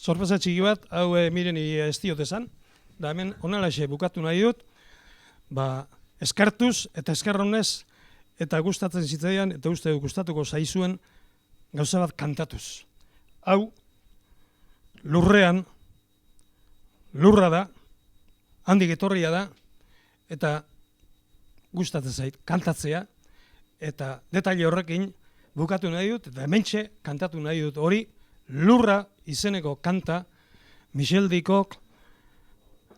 sorpresa txiki bat, hau mireni ez diot esan, da hemen onelaxe bukatu nahi dut, eskartuz eta eskarronez, eta gustatzen zitzaidan, eta uste gustatuko zaizuen, gauza bat kantatuz. Hau, lurrean, lurra da, handik etorria da, eta gustatzen zait, kantatzea, eta detaile horrekin bukatu nahi dut, eta hementxe kantatu nahi dut hori, Lurra izeneko kanta, Michel Dicok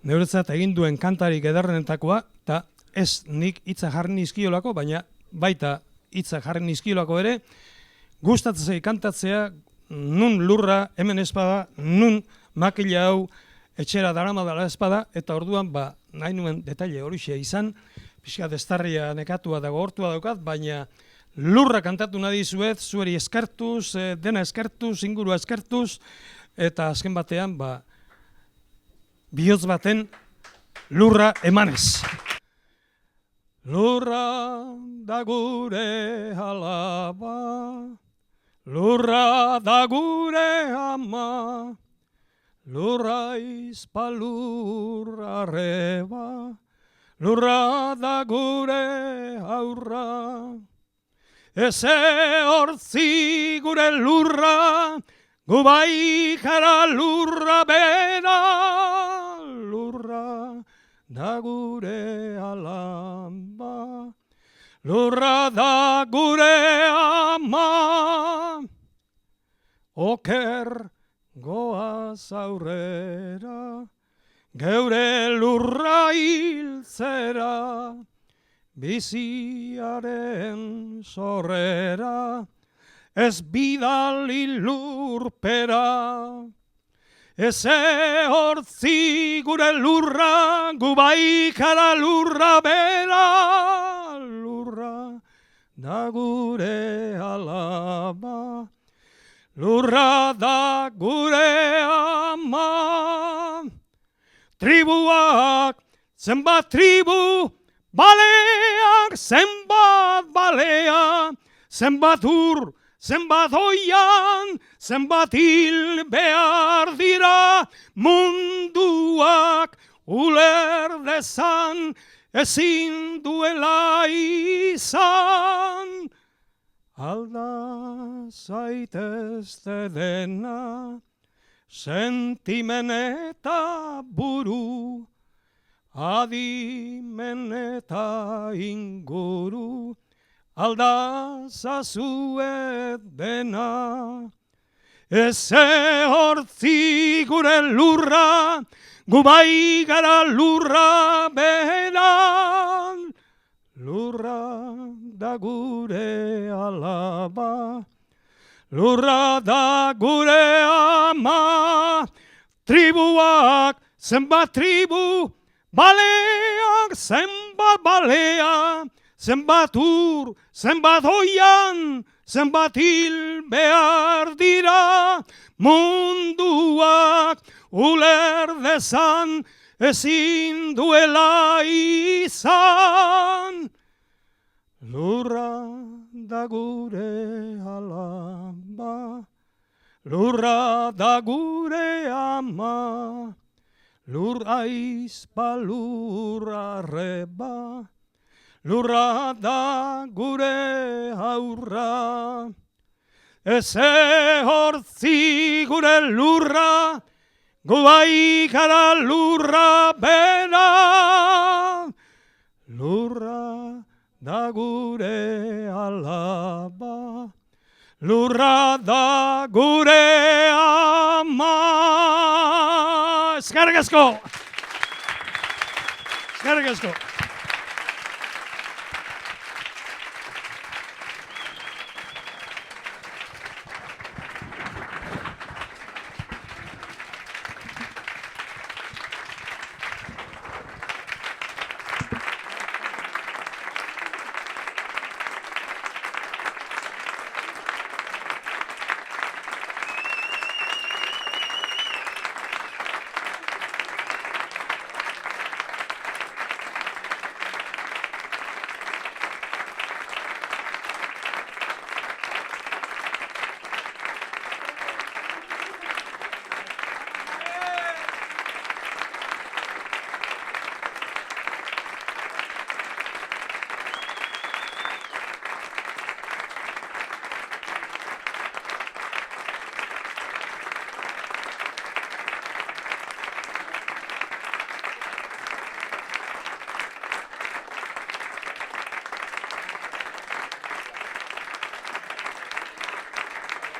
neuretzat egin duen kantarik ederrenetakoa, eta ez nik hitza jarri nizkiolako, baina baita hitza jarri nizkiolako ere, gustatzen zait kantatzea, nun lurra hemen espada, nun makila hau etxera daramadala espada, eta orduan nahi nuen detaile horixe izan, pixka destarria nekatua dago hortua daukat, baina lurra kantatu nahi dizuet, zueri eskartuz, dena eskartuz, ingurua eskartuz, eta azken batean, bihotz baten lurra emanez. Lurra da gure alaba, lurra da gure ama, lurra izpalurra arreba, lurra da gure aurra. Eze hortzi gure lurra, gu bai jara lurra bera, lurra da gure alamba, lurra da gure ama, oker goaz aurrera, geure lurra hiltzera, biziaren sorrera, ez bidali lurpera. Eze hortzi gure lurra, gu bai jara lurra bera, lurra da gure alaba, lurra da gure ama. Tribuak, zenbat tribu, baleak, zenbat balea, zenbat ur, zenbat oian, zenbat hil behar dira, munduak uler dezan, ezin duela izan. Alda zaitezte dena, sentimen eta buru, adimen eta inguru, alda zazue dena. Eze hortzi gure lurra, gu bai gara lurra bera, lurra da gure alaba, lurra da gure ama. Tribuak, zenbat tribu, baleak, zenbat balea, zenbat ur, zenbat oian, zenbat hil behar dira, munduak uler dezan, ezin duela izan. Lurra da gure alaba, lurra da gure ama, lur aizpa lurra arreba, lurra da gure aurra. Eze hortzi gure lurra, gu bai gara lurra bera, lurra da gure alaba, lurra da gure ama. Eskerrik asko! Eskerrik asko!